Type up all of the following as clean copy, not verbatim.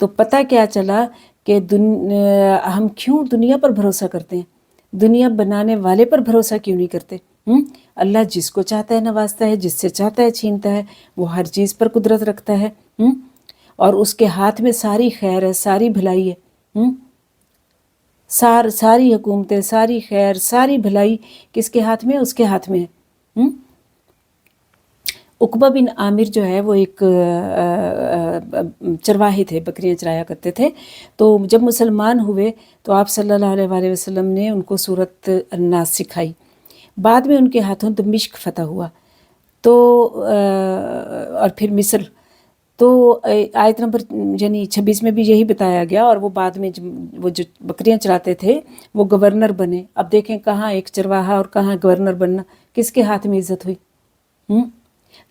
تو پتہ کیا چلا کہ ہم کیوں دنیا پر بھروسہ کرتے ہیں، دنیا بنانے والے پر بھروسہ کیوں نہیں کرتے؟ اللہ جس کو چاہتا ہے نوازتا ہے، جس سے چاہتا ہے چھینتا ہے، وہ ہر چیز پر قدرت رکھتا ہے، اور اس کے ہاتھ میں ساری خیر ہے، ساری بھلائی ہے، ساری حکومتیں، ساری خیر، ساری بھلائی کس کے ہاتھ میں؟ اس کے ہاتھ میں ہے۔ عقبہ بن عامر جو ہے وہ ایک چرواہے تھے، بکریاں چرایا کرتے تھے۔ تو جب مسلمان ہوئے تو آپ صلی اللہ علیہ وآلہ وسلم نے ان کو سورۃ الناس سکھائی۔ بعد میں ان کے ہاتھوں دمشق فتح ہوا، تو اور پھر مصر۔ تو آیت نمبر یعنی 26 میں بھی یہی بتایا گیا، اور وہ بعد میں وہ جو بکریاں چراتے تھے وہ گورنر بنے۔ اب دیکھیں کہاں ایک چرواہا اور کہاں گورنر بننا، کس کے ہاتھ میں عزت ہوئی؟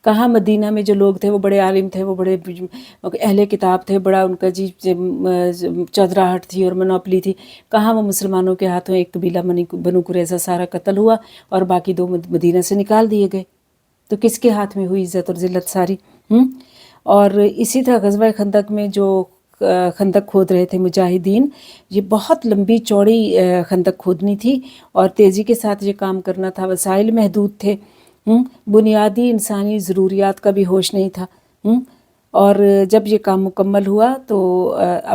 کہاں مدینہ میں جو لوگ تھے وہ بڑے عالم تھے، وہ بڑے اہل کتاب تھے، بڑا ان کا جی چودراہٹ تھی اور منوپلی تھی، کہاں وہ مسلمانوں کے ہاتھوں ایک قبیلہ بنو قریظہ سارا قتل ہوا اور باقی 2 مدینہ سے نکال دیے گئے۔ تو کس کے ہاتھ میں ہوئی عزت اور ذلت ساری؟ اور اسی طرح غزوہ خندق میں جو خندق کھود رہے تھے مجاہدین، یہ بہت لمبی چوڑی خندق کھودنی تھی اور تیزی کے ساتھ یہ کام کرنا تھا، وسائل محدود تھے، بنیادی انسانی ضروریات کا بھی ہوش نہیں تھا۔ اور جب یہ کام مکمل ہوا تو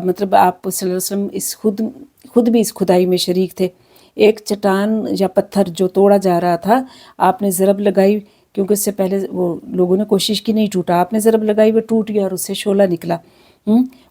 مطلب آپ صلی اللہ علیہ وسلم خود بھی اس کھدائی میں شریک تھے۔ ایک چٹان یا پتھر جو توڑا جا رہا تھا، آپ نے ضرب لگائی، کیونکہ اس سے پہلے وہ لوگوں نے کوشش کی، نہیں ٹوٹا، آپ نے ضرب لگائی، وہ ٹوٹ گیا اور اس سے شعلہ نکلا،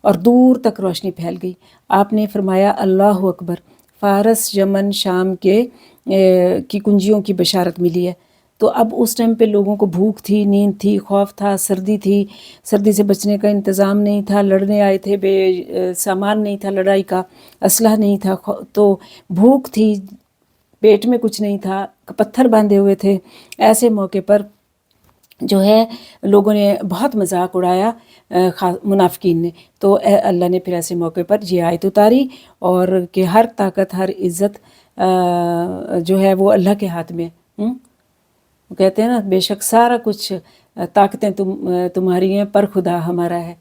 اور دور تک روشنی پھیل گئی۔ آپ نے فرمایا اللہ اکبر، فارس، یمن، شام کی کنجیوں کی بشارت ملی ہے۔ تو اب اس ٹائم پہ لوگوں کو بھوک تھی، نیند تھی، خوف تھا، سردی تھی، سردی سے بچنے کا انتظام نہیں تھا، لڑنے آئے تھے، سامان نہیں تھا لڑائی کا، اسلحہ نہیں تھا، تو بھوک تھی، پیٹ میں کچھ نہیں تھا، پتھر باندھے ہوئے تھے۔ ایسے موقع پر جو ہے لوگوں نے بہت مذاق اڑایا، منافقین نے۔ تو اللہ نے پھر ایسے موقع پر یہ آیت اتاری، اور کہ ہر طاقت، ہر عزت جو ہے وہ اللہ کے ہاتھ میں ہے۔ وہ کہتے ہیں نا، بے شک سارا کچھ طاقتیں تمہاری ہیں پر خدا ہمارا ہے۔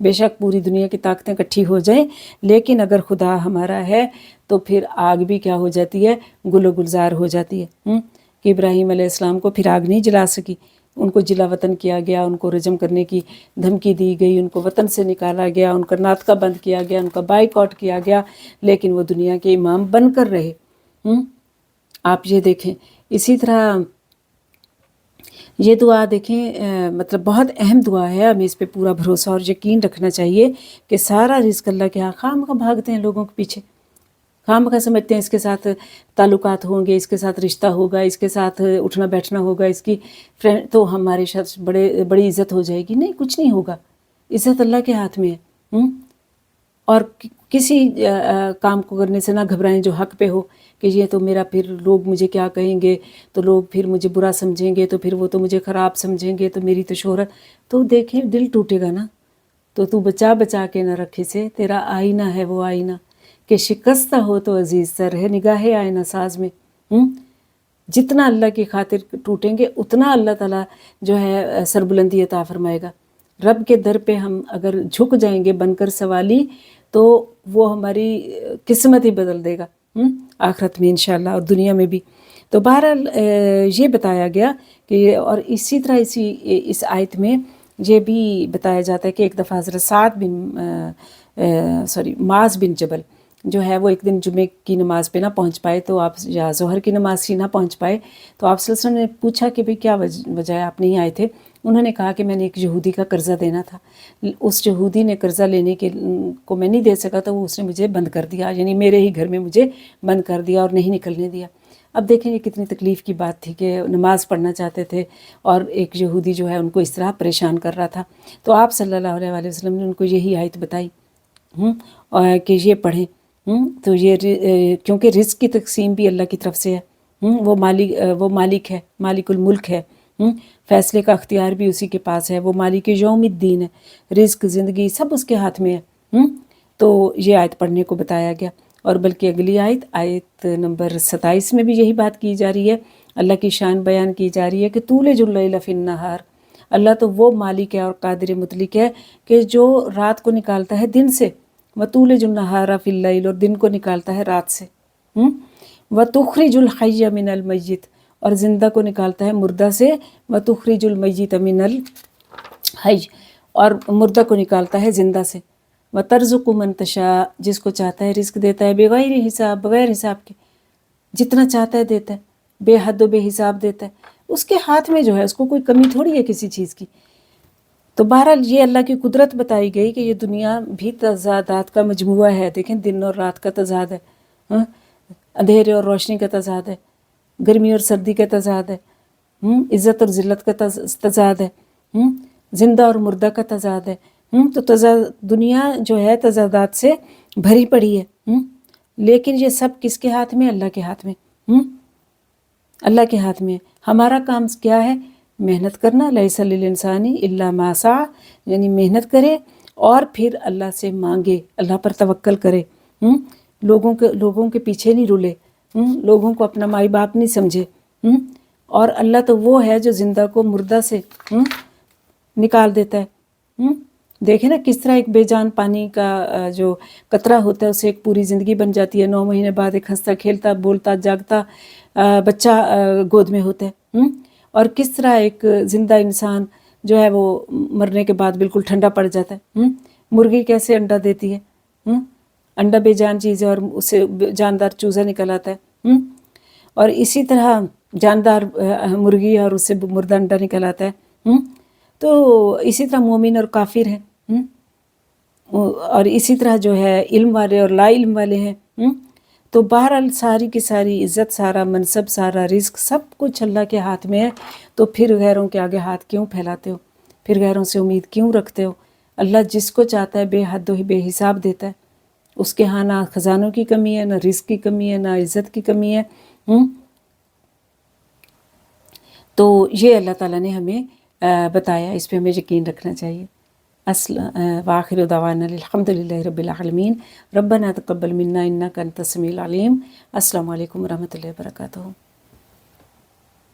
بے شک پوری دنیا کی طاقتیں اکٹھی ہو جائیں، لیکن اگر خدا ہمارا ہے تو پھر آگ بھی کیا ہو جاتی ہے؟ گل و گلزار ہو جاتی ہے۔ کہ ابراہیم علیہ السلام کو پھر آگ نہیں جلا سکی، ان کو جلا وطن کیا گیا، ان کو رجم کرنے کی دھمکی دی گئی، ان کو وطن سے نکالا گیا، ان کا ناطقہ بند کیا گیا، ان کا بائیکاٹ کیا گیا، لیکن وہ دنیا کے امام بن کر رہے۔ آپ یہ دیکھیں، اسی طرح یہ دعا دیکھیں، مطلب بہت اہم دعا ہے، ہمیں اس پہ پورا بھروسہ اور یقین رکھنا چاہیے کہ سارا رزق اللہ کے ہاں۔ خواہ بھاگتے ہیں لوگوں کے پیچھے، خواہ سمجھتے ہیں اس کے ساتھ تعلقات ہوں گے، اس کے ساتھ رشتہ ہوگا، اس کے ساتھ اٹھنا بیٹھنا ہوگا، اس کی فرینڈ تو ہمارے ساتھ بڑی عزت ہو جائے گی۔ نہیں، کچھ نہیں ہوگا، عزت اللہ کے ہاتھ میں ہے۔ اور کسی کام کو کرنے سے نہ گھبرائیں جو حق پہ ہو، کہ یہ تو میرا، پھر لوگ مجھے کیا کہیں گے، تو لوگ پھر مجھے برا سمجھیں گے، تو پھر وہ تو مجھے خراب سمجھیں گے، تو میری تو شہرت۔ تو دیکھیں دل ٹوٹے گا نا، تو بچا بچا کے نہ رکھے سے، تیرا آئینہ ہے وہ آئینہ، کہ شکستہ ہو تو عزیز سر ہے نگاہ آئینہ ساز میں۔ جتنا اللہ کی خاطر ٹوٹیں گے اتنا اللہ تعالیٰ جو ہے سربلندی عطا فرمائے گا۔ رب کے در پہ ہم اگر جھک جائیں گے بن کر سوالی، تو وہ ہماری قسمت ہی بدل دے گا، آخرت میں انشاءاللہ اور دنیا میں بھی۔ تو بہرحال یہ بتایا گیا کہ، اور اسی طرح اس آیت میں یہ بھی بتایا جاتا ہے کہ ایک دفعہ حضرت معاذ بن جبل جو ہے وہ ایک دن جمعے کی نماز پہ نہ پہنچ پائے، تو آپ یا ظہر کی نماز ہی نہ پہنچ پائے، تو آپ صلی اللہ علیہ وسلم نے پوچھا کہ بھئی کیا وجہ ہے، آپ نہیں آئے تھے؟ انہوں نے کہا کہ میں نے ایک یہودی کا قرضہ دینا تھا، اس یہودی نے قرضہ لینے کو میں نہیں دے سکا، تو وہ اس نے مجھے بند کر دیا، یعنی میرے ہی گھر میں مجھے بند کر دیا اور نہیں نکلنے دیا۔ اب دیکھیں یہ کتنی تکلیف کی بات تھی کہ نماز پڑھنا چاہتے تھے اور ایک یہودی جو ہے ان کو اس طرح پریشان کر رہا تھا۔ تو آپ صلی اللہ علیہ وآلہ وسلم نے ان کو یہی آیت بتائی کہ یہ پڑھیں۔ تو یہ کیونکہ رزق کی تقسیم بھی اللہ کی طرف سے ہے، وہ مالک ہے، مالک الملک ہے، فیصلے کا اختیار بھی اسی کے پاس ہے، وہ مالک یوم الدین ہے، رزق، زندگی سب اس کے ہاتھ میں ہے۔ تو یہ آیت پڑھنے کو بتایا گیا، اور بلکہ اگلی آیت نمبر 27 میں بھی یہی بات کی جا رہی ہے، اللہ کی شان بیان کی جا رہی ہے کہ تولج اللیل فی النہار، اللہ تو وہ مالک ہے اور قادر مطلق ہے کہ جو رات کو نکالتا ہے دن سے، وَتُولِجُ النَّهَارَ فِي اللَّيْلِ، اور دن کو نکالتا ہے رات سے، وَتُخْرِجُ الْحَيَّ مِنَ الْمَيِّتِ، اور زندہ کو نکالتا ہے مردہ سے، وَتُخْرِجُ الْمَيِّتَ مِنَ الْحَيِّ، اور مردہ کو نکالتا ہے زندہ سے، وَتَرْزُقُ مَن تَشَاءُ، جس کو چاہتا ہے رزق دیتا ہے، بغیر حساب، بغیر حساب کے، جتنا چاہتا ہے دیتا ہے، بے حد و بے حساب دیتا ہے، اس کے ہاتھ میں جو ہے، اس کو کوئی کمی تھوڑی ہے کسی چیز کی۔ تو بہرحال یہ اللہ کی قدرت بتائی گئی کہ یہ دنیا بھی تضادات کا مجموعہ ہے، دیکھیں دن اور رات کا تضاد ہے، اندھیرے اور روشنی کا تضاد ہے، گرمی اور سردی کا تضاد ہے، عزت اور ذلت کا تضاد ہے، زندہ اور مردہ کا تضاد ہے، تو دنیا جو ہے تضادات سے بھری پڑی ہے، لیکن یہ سب کس کے ہاتھ میں؟ اللہ کے ہاتھ میں، اللہ کے ہاتھ میں۔ ہمارا کام کیا ہے؟ محنت کرنا، لیس للانسان الا ما سعی، یعنی محنت کرے اور پھر اللہ سے مانگے، اللہ پر توکل کرے، لوگوں کے پیچھے نہیں رولے، لوگوں کو اپنا مائی باپ نہیں سمجھے، اور اللہ تو وہ ہے جو زندہ کو مردہ سے نکال دیتا ہے۔ دیکھیں نا کس طرح ایک بے جان پانی کا جو قطرہ ہوتا ہے اسے ایک پوری زندگی بن جاتی ہے، 9 مہینے بعد ایک ہنستا کھیلتا بولتا جاگتا بچہ گود میں ہوتا ہے، اور کس طرح ایک زندہ انسان جو ہے وہ مرنے کے بعد بالکل ٹھنڈا پڑ جاتا ہے۔ مرغی کیسے انڈا دیتی ہے، انڈا بے جان چیز ہے اور اسے جاندار چوزا نکل آتا ہے، اور اسی طرح جاندار مرغی اور اس سے مردہ انڈا نکل آتا ہے، تو اسی طرح مومن اور کافر ہیں، اور اسی طرح جو ہے علم والے اور لا علم والے ہیں، تو بہرحال ساری کی ساری عزت، سارا منصب، سارا رزق، سب کچھ اللہ کے ہاتھ میں ہے، تو پھر غیروں کے آگے ہاتھ کیوں پھیلاتے ہو؟ پھر غیروں سے امید کیوں رکھتے ہو؟ اللہ جس کو چاہتا ہے بے حد و بے حساب دیتا ہے، اس کے ہاں نہ خزانوں کی کمی ہے، نہ رزق کی کمی ہے، نہ عزت کی کمی ہے، تو یہ اللہ تعالیٰ نے ہمیں بتایا، اس پہ ہمیں یقین رکھنا چاہیے۔ وآخر دعوانا الحمد للہ رب العالمین، ربنا تقبل منا انک انت السمیع العلیم۔ السلام علیکم ورحمۃ اللہ وبرکاتہ۔